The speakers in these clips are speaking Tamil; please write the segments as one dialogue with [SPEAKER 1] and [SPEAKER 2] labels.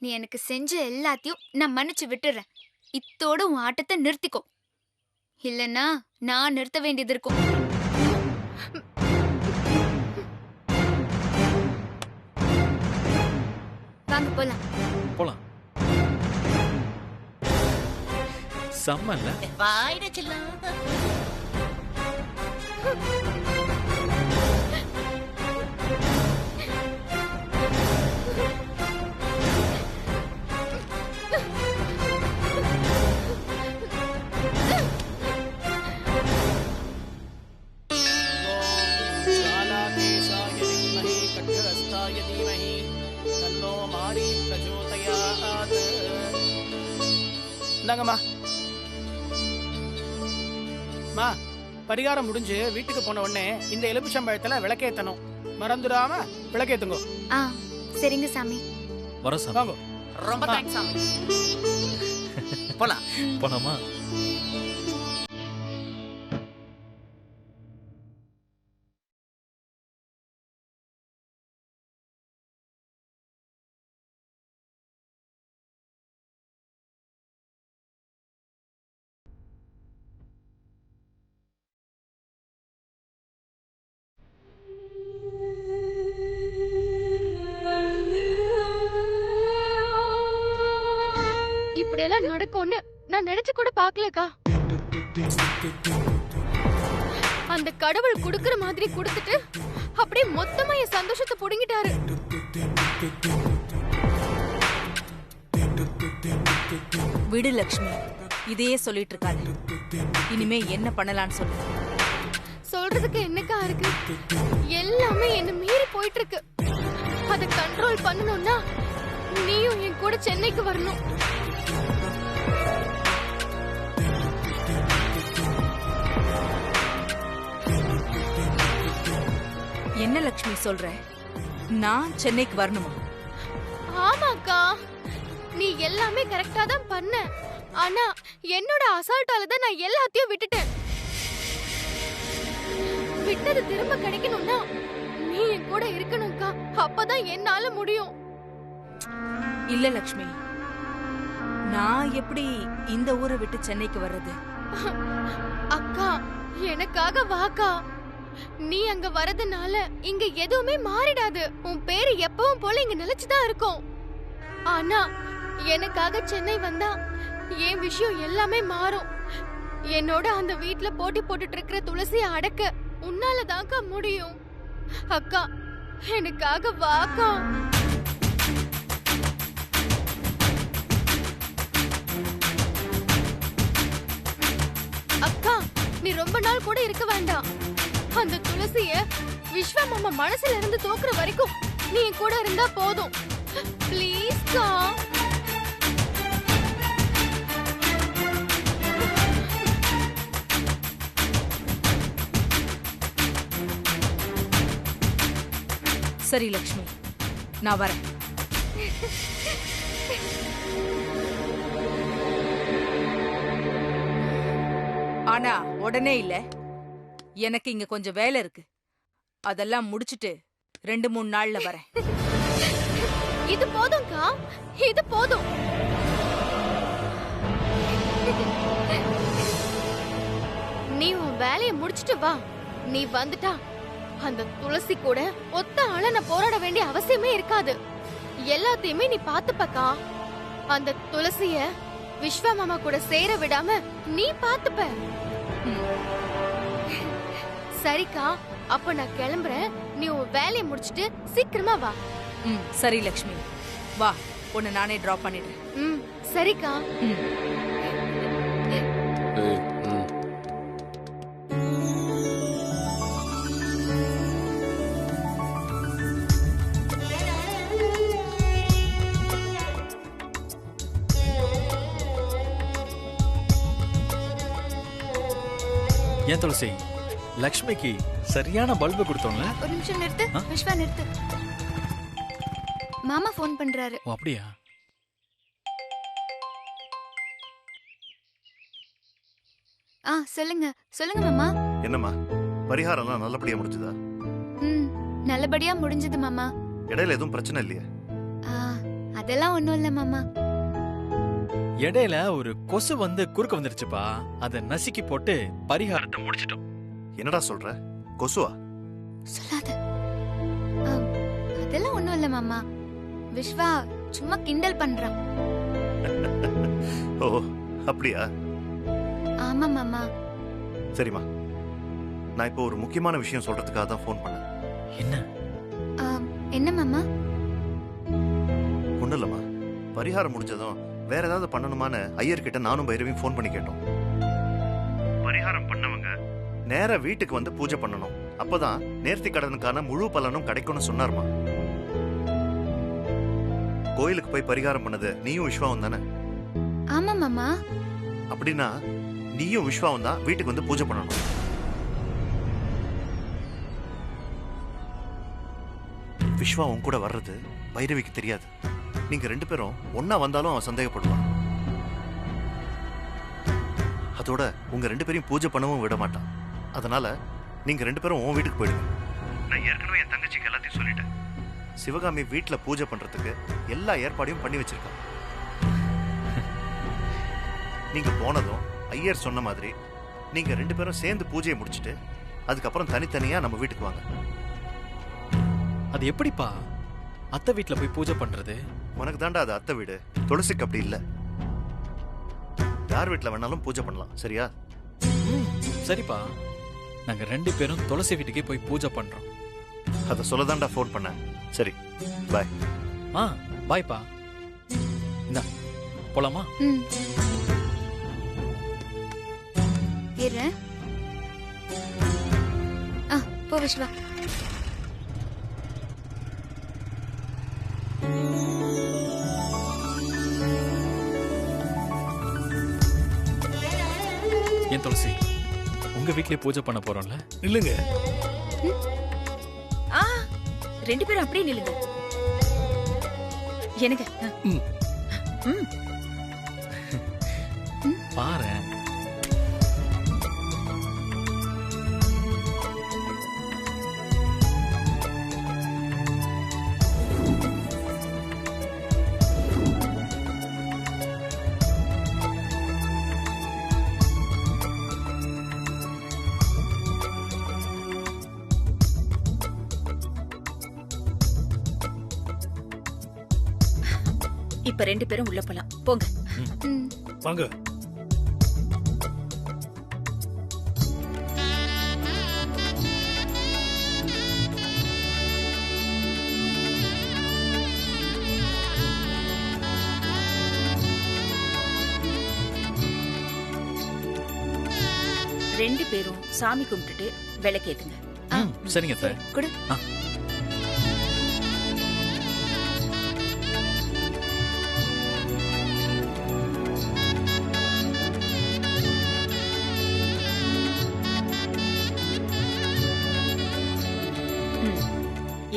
[SPEAKER 1] நீ எனக்கு செஞ்ச எல்லாத்தையும் நான் மன்னிச்சு விட்டுறேன். இத்தோட உன் ஆட்டத்தை நிறுத்திக்கோ. இல்லனா நான் நிறுத்த வேண்டியது இருக்கும். வாங்க போலாம்.
[SPEAKER 2] போலாம். சம்மல்ல
[SPEAKER 3] வாயிட செல்லம்.
[SPEAKER 4] இந்தாங்கம்மா. மா, பரிகாரம் முடிஞ்சு வீட்டுக்கு போன உடனே இந்த எலுமிச்சம்பழத்துல விளக்கேத்தணும். மறந்துடாம விளக்கேத்துங்க.
[SPEAKER 1] சரிங்க சாமி.
[SPEAKER 2] வர சாமி.
[SPEAKER 4] வாங்க.
[SPEAKER 3] ரொம்ப தேங்க்ஸ் சாமி. போலாம்.
[SPEAKER 2] போலாமா?
[SPEAKER 5] இப்படியெல்லாம் நடக்கும்னு நான் நினைச்சு கூட பாக்கலக்கா. அந்த கடவுள் குடுக்கற மாதிரி குடுத்துட்டு அப்படியே மொத்தமா என் சந்தோஷத்தை புடுங்கிட்டாரு.
[SPEAKER 6] விடு லக்ஷ்மி, இதையே சொல்லிட்டு இருக்காது. இனிமே என்ன பண்ணலாம்னு சொல்லு.
[SPEAKER 5] சொல்றதுக்கு என்னக்கா இருக்கு? எல்லாமே என்ன மீறி போயிட்டு இருக்கு. அதை கண்ட்ரோல் பண்ணணும்னா நீயும் என் கூட சென்னைக்கு வரணும்.
[SPEAKER 6] என்ன லக்ஷ்மி சொல்ற? நான் சென்னைக்கு வரணுமா?
[SPEAKER 5] ஆமாக்கா, நீ எல்லாமே கரெக்டா தான் பண்ண. ஆனா என்னோட அசால்ட்டால தான் நான் எல்லாத்தையும் விட்டுட்டேன். விட்டது திரும்ப கிடைக்கணும்னா நீ என் கூட இருக்கணும்க்கா. அப்பதான் என்னால முடியும்.
[SPEAKER 6] இல்ல லக்ஷ்மி, நான் எப்படி இந்த ஊரை விட்டு சென்னைக்கு வர்றது?
[SPEAKER 5] அக்கா, எனக்காக வாக்கா. நீ அங்க வரதுனால இங்க எதுவுமே மாறிடாது. உன் பேரு எப்பவும் போல இங்க நிலைச்சுதான் இருக்கும். ஆனா எனக்காக சென்னை வந்தா என் விஷயம் எல்லாமே மாறும். என்னோட அந்த வீட்ல போட்டி போட்டுட்டு இருக்கிற துளசியை அடக்க உன்னாலதான்க்கா முடியும். அக்கா, எனக்காக வாக்கா. அக்கா, நீ ரொம்ப நாள் கூட இருக்க வேண்டாம். அந்த துளசிய விஸ்வா மாமா மனசுல இருந்து தோக்குற வரைக்கும் நீ கூட இருந்தா போதும். ப்ளீஸ் கா.
[SPEAKER 6] சரி லக்ஷ்மி, நான் வரேன். ஆனா உடனே இல்ல, எனக்கு இங்க கொஞ்சம் வேலை இருக்கு. அதெல்லாம் முடிச்சிட்டு 2-3 நாள்ல வரேன்.
[SPEAKER 5] இது போதும்க்கா, இது போதும். நீ உன் வேலையை முடிச்சிட்டு வா. நீ வந்துட்டா அந்த துளசி கூட ஒத்த ஆள நான் போராட வேண்டிய அவசியமே இருக்காது. எல்லாத்தையுமே நீ பாத்துப்பக்கா. அந்த துளசிய விஸ்வா மாமா கூட சேர விடாம நீ பாத்துப்ப. சரிக்கா, அப்ப நான் கிளம்புறேன். நீ உன் வேலையை முடிச்சிட்டு சீக்கிரமா வா.
[SPEAKER 6] சரி லக்ஷ்மி, வா, உன்னை நானே டிராப் பண்ணிடுறேன்.
[SPEAKER 5] சரிக்கா.
[SPEAKER 2] ஏன் துளசி, லக்ஷ்மிக்கு சரியான பல்பு கொடுத்தோம்ல?
[SPEAKER 1] ஒரு நிமிஷம் நிறுத்து விஸ்வா, நிறுத்து. மாமா போன் பண்றாரு.
[SPEAKER 2] ஓ அப்படியா?
[SPEAKER 1] சொல்லுங்க சொல்லுங்க மாமா.
[SPEAKER 7] என்னம்மா, பரிகாரம்லாம் நல்லபடியா முடிஞ்சதா?
[SPEAKER 1] நல்லபடியா முடிஞ்சது மாமா.
[SPEAKER 7] இடையில எதுவும் பிரச்சனை இல்லையா?
[SPEAKER 1] அதெல்லாம் ஒண்ணும் இல்ல மாமா.
[SPEAKER 2] இடையில ஒரு கொசு வந்து குறுக்க வந்துருச்சுப்பா. அதை நசுக்கி போட்டு பரிகாரத்தை முடிச்சிட்டோம்.
[SPEAKER 7] என்னடா சொல்ற? கொசுவா?
[SPEAKER 1] சொல்லாத. அதெல்லாம் ஒண்ணும் இல்ல மாமா. விஸ்வா சும்மா கிண்டல் பண்றான்.
[SPEAKER 7] ஓ அப்படியா?
[SPEAKER 1] ஆமா மாமா.
[SPEAKER 7] சரிம்மா, நான் இப்போ ஒரு முக்கியமான விஷயம் சொல்றதுக்காக தான் ஃபோன் பண்ணேன்.
[SPEAKER 2] என்ன?
[SPEAKER 1] என்ன மாமா?
[SPEAKER 7] ஒண்ணும் இல்லம்மா, பரிகாரம் முடிஞ்சதும் வேற ஏதாவது பண்ணணுமான்னு ஐயர்கிட்ட நானும் பைரவியும் ஃபோன் பண்ணி கேட்டோம். பரிகாரம் பண்ணவங்க நேரா வீட்டுக்கு வந்து பூஜை பண்ணணும். அப்பதான் நேர்த்தி கடனுக்கான முழு பலனும் கிடைக்கும்னு சொன்னார்மா. கோயிலுக்கு போய் பரிகாரம் பண்ணது நீயும் விஸ்வாவும் தானே?
[SPEAKER 1] ஆமா மாமா.
[SPEAKER 7] அப்படின்னா நீயும் விஸ்வாவும் தான் வீட்டுக்கு வந்து பூஜை பண்ணணும். விஸ்வா உன் கூட வர்றது பைரவிக்கு தெரியாது. நீங்க 2 பேரும் ஒன்னா வந்தாலும் அவன் சந்தேகப்படுவான். அதோட உங்க 2 பேரையும் பூஜை பண்ணவும் விட மாட்டான். அதனால நீங்க 2 பேரும் உன் வீட்டுக்கு போயிடுங்க. நான் ஏற்கனவே என் தங்கச்சிக்கு எல்லாத்தையும் சொல்லிட்டேன். சிவகாமி வீட்டுல பூஜை பண்றதுக்கு எல்லா ஏற்பாடையும் பண்ணி வச்சிருக்கான். நீங்க போனதும் ஐயர் சொன்ன மாதிரி நீங்க 2 பேரும் சேர்ந்து பூஜையை முடிச்சிட்டு அதுக்கப்புறம் தனித்தனியா நம்ம வீட்டுக்கு வாங்க.
[SPEAKER 2] அது எப்படிப்பா அத்தை வீட்டுல போய் பூஜை பண்றது?
[SPEAKER 7] உனக்கு தாண்டா அது அத்தை வீடு, துளசிக்கு அப்படி இல்ல. யார் வீட்டுல வேணாலும் பூஜை பண்ணலாம், சரியா?
[SPEAKER 2] சரிப்பா, நாங்க 2 பேரும் துளசி வீட்டுக்கே போய் பூஜை பண்றோம்.
[SPEAKER 7] அதை சொல்லதாண்டா ஃபோன் பண்ணேன். சரி, பாய்.
[SPEAKER 2] பாய்ப்பா. இந்தா போலாமா?
[SPEAKER 1] இரு. போ விஸ்வா.
[SPEAKER 2] ஏன் துளசி, உங்க வீட்லயே பூஜை பண்ண போறோம்ல?
[SPEAKER 8] இல்லங்க,
[SPEAKER 3] 2 பேரும் அப்படியே நில்லுங்க. எனக்கு
[SPEAKER 2] பாரு.
[SPEAKER 3] இப்ப 2 பேரும் உள்ள போலாம். போங்க.
[SPEAKER 8] வாங்க.
[SPEAKER 3] ரெண்டு பேரும் சாமி கும்பிட்டுட்டு விளக்கேத்துங்க.
[SPEAKER 2] சரிங்க சார்.
[SPEAKER 1] குடு.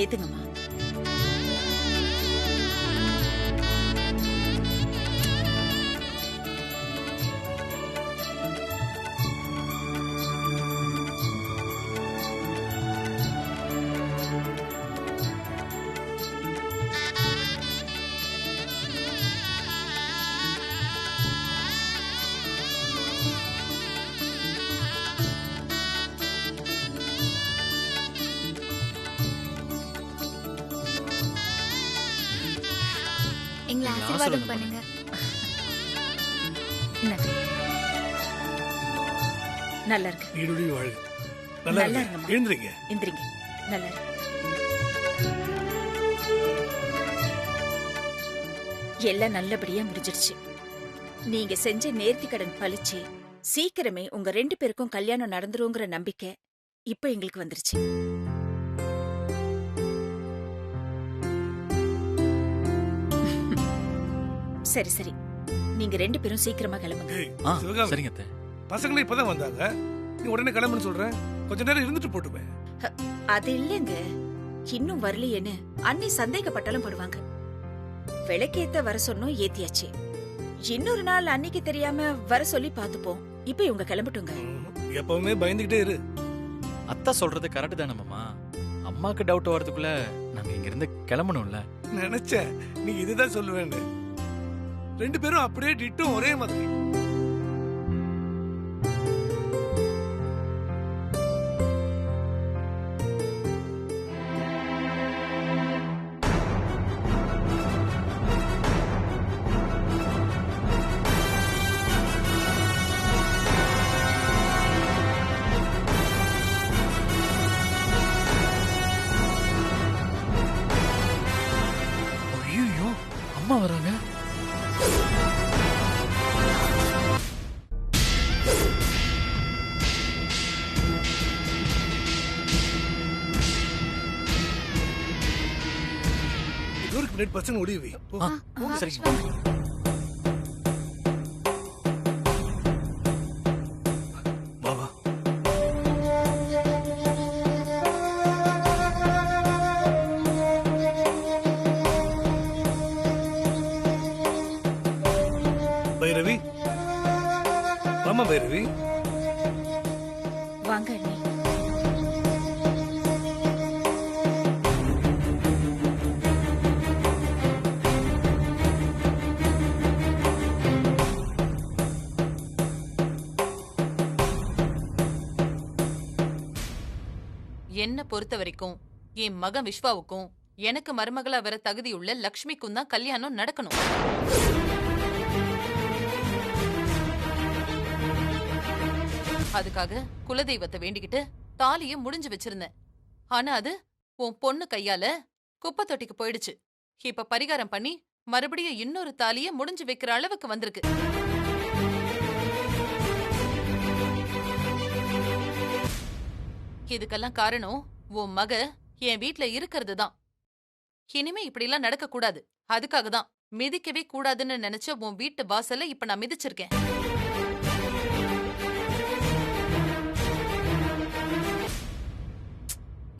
[SPEAKER 3] ஏத்துங்கம்மா.
[SPEAKER 1] எங்களை ஆசீர்வாதம் பண்ணுங்க.
[SPEAKER 3] நல்லா இருக்கு.
[SPEAKER 8] ஈடுடி வாழ்க. நல்லா இருக்கு. எழுந்திரீங்க.
[SPEAKER 3] எந்திரிங்க. நல்லா இருக்கு. எல்லாம் நல்லபடியா முடிஞ்சிடுச்சு. நீங்க செஞ்ச நேர்த்தி கடன் பலிச்சு சீக்கிரமே உங்க 2 பேருக்கும் கல்யாணம் நடந்துருங்கிற நம்பிக்கை இப்ப எங்களுக்கு வந்துருச்சு. சரி சரி, நீங்க 2 பேரும் சீக்கிரமா கிளம்புங்க.
[SPEAKER 2] சரிங்க அத்தை.
[SPEAKER 8] பசங்களே இப்பதான் வந்தாங்க, நீ உடனே கிளம்புன்னு சொல்ற. கொஞ்ச நேரம் இருந்துட்டு போட்டுமே.
[SPEAKER 3] அது இல்லங்க, இன்னும் வரலையேன்னு அண்ணி சந்தேகப்பட்டாலும் படுவாங்க. விளக்கேத்த வர சொன்னோம், ஏத்தியாச்சு. இன்னொரு நாள் அன்னைக்கு தெரியாம வர சொல்லி பாத்துப்போம். இப்ப இவங்க கிளம்பட்டுங்க.
[SPEAKER 8] எப்பவுமே பயந்துகிட்டே இரு.
[SPEAKER 2] அத்தை சொல்றது கரெக்ட் தானே மாமா. அம்மாக்கு டவுட் வரதுக்குள்ள நாங்க இங்க இருந்து கிளம்பணும்ல.
[SPEAKER 8] நினைச்சேன் நீ இதுதான் சொல்லுவேன்னு. 2 பேரும் அப்படியே டிட்டும் ஒரே மாதிரி.
[SPEAKER 2] ஐயோ, அம்மா வராங்க.
[SPEAKER 8] டோருக்கு பின்னாடி பசங்க ஒடிவி.
[SPEAKER 2] சரிங்க.
[SPEAKER 8] வா வா. பைரவி, ஆமா பைரவி.
[SPEAKER 3] வாங்க அண்ணி.
[SPEAKER 9] என்ன பொறுத்த வரைக்கும் என் மகன் விஸ்வாவுக்கும் எனக்கு மருமகளா வர தகுதியுள்ள லக்ஷ்மிக்கும் தான் கல்யாணம் நடக்கணும். அதுக்காக குலதெய்வத்தை வேண்டிக்கிட்டு தாலிய முடிஞ்சு வச்சிருந்தேன். ஆனா அது உன் பொண்ணு கையால குப்பை தொட்டிக்கு போயிடுச்சு. இப்ப பரிகாரம் பண்ணி மறுபடியும் இன்னொரு தாலிய முடிஞ்சு வைக்கிற அளவுக்கு வந்திருக்கு. இதுக்கெல்லாம் காரணம் உன் மக என் வீட்ல இருக்கிறது தான். இனிமே இப்படிலாம் நடக்க கூடாது. அதுக்காக தான் மிதிக்கவே கூடாதுன்னு நினைச்ச உன் வீட்டு வாசல்ல இப்ப நான் மிதிச்சிருக்கேன்.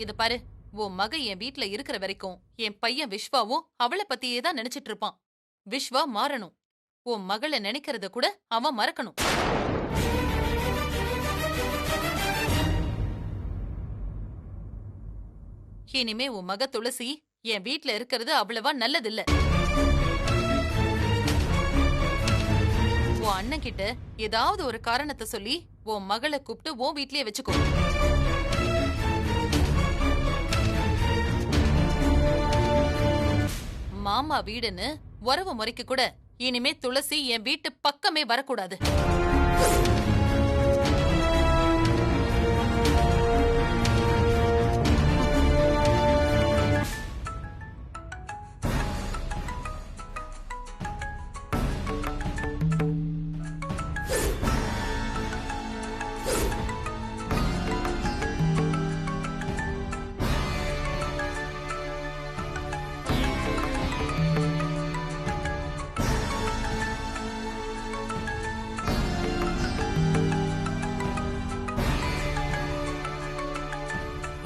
[SPEAKER 9] இது பாரு, உன் மக என் வீட்ல இருக்கிற வரைக்கும் என் பையன் விஸ்வாவும் அவளை பத்தியே தான் நினைச்சிட்டு இருப்பான். விஸ்வா மாறணும். உன் மகளை நினைக்கிறத கூட அவன் மறக்கணும். இனிமே உன் மக துளசி என் வீட்ல இருக்கிறது அவ்வளவா நல்லதில்ல. உன் அண்ணன் கிட்ட ஏதாவது ஒரு காரணத்தை சொல்லி உன் மகளை கூப்பிட்டு உன் வீட்லயே வச்சுக்கோ. மாமா வீடுன்னு உறவு முறைக்கு கூட இனிமே துளசி என் வீட்டு பக்கமே வரக்கூடாது.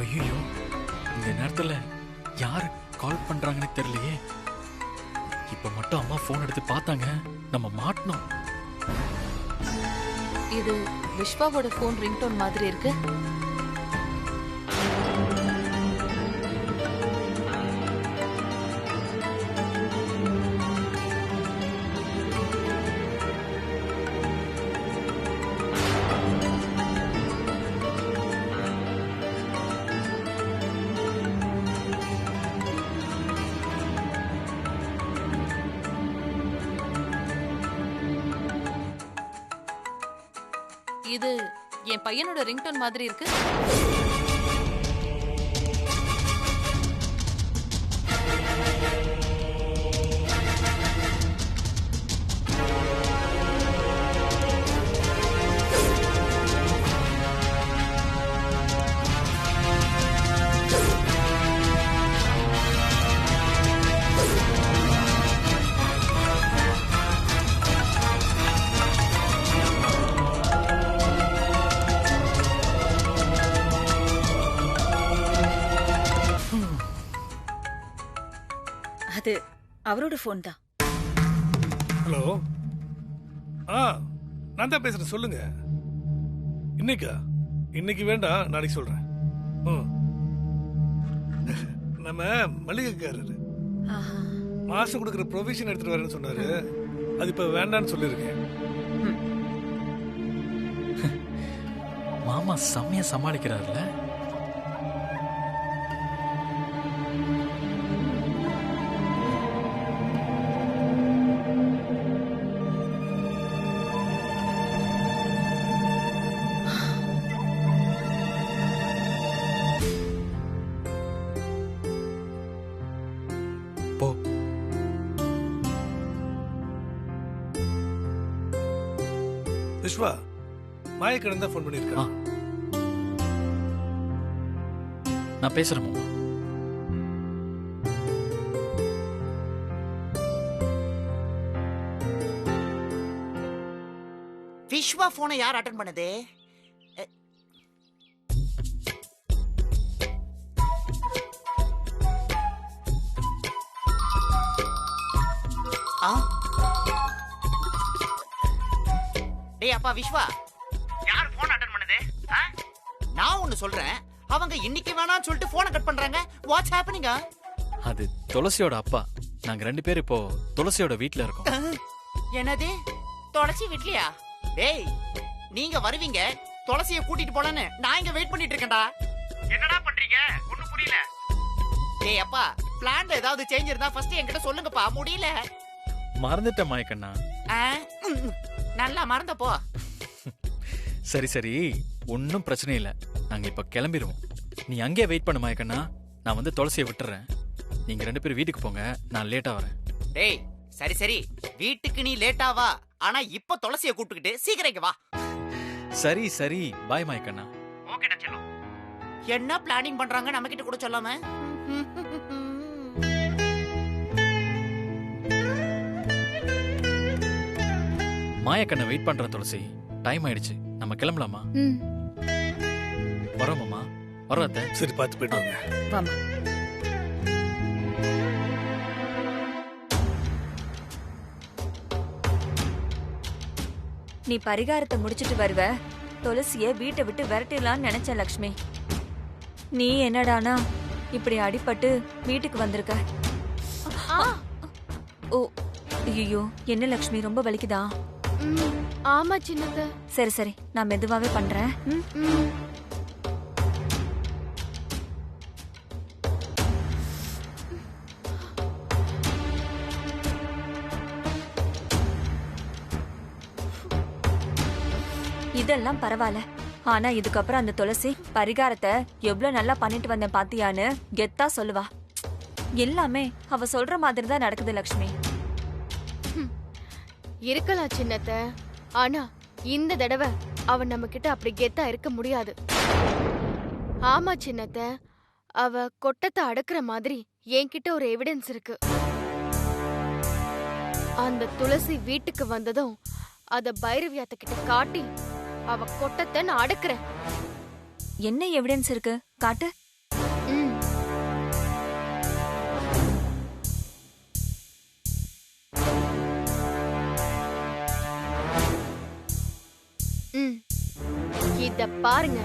[SPEAKER 2] ஐயோ, இந்த நேரத்துல யாரு கால் பண்றாங்கன்னு தெரியலையே. இப்ப மட்டும் அம்மா போன் எடுத்து பார்த்தாங்க, நம்ம மாட்டணும்.
[SPEAKER 9] இது விஸ்வாவோட போன் ரிங்டோன் மாதிரி இருக்கு. இது என் பையனோட ரிங்டோன் மாதிரி இருக்கு.
[SPEAKER 3] அது அவரோட போன் தான்.
[SPEAKER 8] ஹலோ. நான் தான் பேசுறேன், சொல்லுங்க. இன்னைக்கா? இன்னைக்கு வேண்டாம், நாளைக்கு சொல்றேன். நம்ம மளிகைக்காரரு மாசம் கொடுக்குற ப்ரொவிஷன் எடுத்துட்டு வரேன்னு சொன்னாரு. அது இப்ப வேண்டான்னு சொல்லியிருக்கேன்.
[SPEAKER 2] மாமா செம்மையா சமாளிக்கிறாருல. போ.
[SPEAKER 8] விஸ்வா மாயக்கடன் தான் ஃபோன் பண்ணியிருக்கான்.
[SPEAKER 2] நான் பேசுறேன் மாமா.
[SPEAKER 10] விஸ்வா போனை யார் அட்டன் பண்ணது? டேய் அப்பா விஸ்வா, யார் போன் அட்டன் பண்ணது? நான் ஒன்னு சொல்றேன், அவங்க இன்னைக்கு வேணாம்னு சொல்லிட்டு போனை கட் பண்றாங்க. What's happening?
[SPEAKER 2] அது துளசியோட அப்பா. நாங்க 2 பேரும் இப்போ துளசியோட வீட்ல இருக்கோம்.
[SPEAKER 10] என்னது துளசி வீட்லயா? டேய் நீங்க வருவீங்க, துளசிய கூட்டிட்டு போலன்னு நான் இங்க வெயிட் பண்ணிட்டு இருக்கேன்டா. என்னடா பண்றீங்க? ஒண்ணும் புரியல. டேய் அப்பா, பிளான்ல ஏதாவது சேஞ்ச் இருந்தா ஃபர்ஸ்ட் என்கிட்ட சொல்லுங்கப்பா. முடியல.
[SPEAKER 2] மறந்துட்ட மாயக்கண்ணா.
[SPEAKER 10] நல்லா மறந்த போ.
[SPEAKER 2] சரி சரி, ஒன்னும் பிரச்சனை இல்ல. நாங்க இப்ப கிளம்பிடுவோம். நீ அங்கே வெயிட் பண்ணு மாயக்கண்ணா. நான் வந்து துளசியை விட்டுறேன். நீங்க 2 பேரும் வீட்டுக்கு போங்க, நான் லேட்டா வரேன்.
[SPEAKER 10] டேய் சரி சரி, வீட்டுக்கு நீ லேட்டா வா, ஆனா இப்ப துளசியை கூப்பிட்டுக்கிட்டு சீக்கிரம் வா.
[SPEAKER 2] சரி சரி, பாய் மாயக்கண்ணா.
[SPEAKER 10] ஓகேடா செல்லம். என்ன பிளானிங் பண்றாங்க நம்ம கிட்ட கூட சொல்லாம?
[SPEAKER 2] மாயக்கண்ணை வெயிட் பண்றேன் துளசி. டைம் ஆயிடுச்சு, நம்ம கிளம்பலாமா? வரோம் மாமா. வரோம் அத்தை.
[SPEAKER 8] சரி பார்த்து போயிட்டு வாங்க.
[SPEAKER 3] வாமா.
[SPEAKER 11] நீ பரிகாரத்தை முடிச்சிட்டு வருவ, துளசிய வீட்டை விட்டு விரட்டிடலான்னு நினைச்ச லக்ஷ்மி. நீ என்னடானா இப்படி அடிபட்டு வீட்டுக்கு வந்திருக்க. ஓ ஐயோ, என்ன லக்ஷ்மி, ரொம்ப வலிக்குதா?
[SPEAKER 5] ஆமா சின்னத.
[SPEAKER 11] சரி சரி, நான் மெதுவாவே பண்றேன். இதெல்லாம் பரவாயில்ல. ஆனா இதுக்கப்புறம் அந்த துளசி பரிகாரத்தை எவ்வளவு நல்லா பண்ணிட்டு வந்தேன் பாத்தியான்னு கெத்தா சொல்லுவா. எல்லாமே அவ சொல்ற மாதிரி தான் நடக்குது லக்ஷ்மி.
[SPEAKER 5] இருக்கலாம் சின்னத்த, ஆனா இந்த தடவை அவ நம்ம கிட்ட அப்படி கெத்தா இருக்க முடியாது. ஆமா சின்னத்த, அவ கொட்டத்தை அடக்குற மாதிரி என்கிட்ட ஒரு எவிடன்ஸ் இருக்கு. அந்த துளசி வீட்டுக்கு வந்ததும் அத பைரவியாத்த கிட்ட காட்டி அவ கொட்டத்தை நான் அடக்குறேன்.
[SPEAKER 11] என்ன எவிடன்ஸ் இருக்கு? காட்டு.
[SPEAKER 5] இத பாருங்க.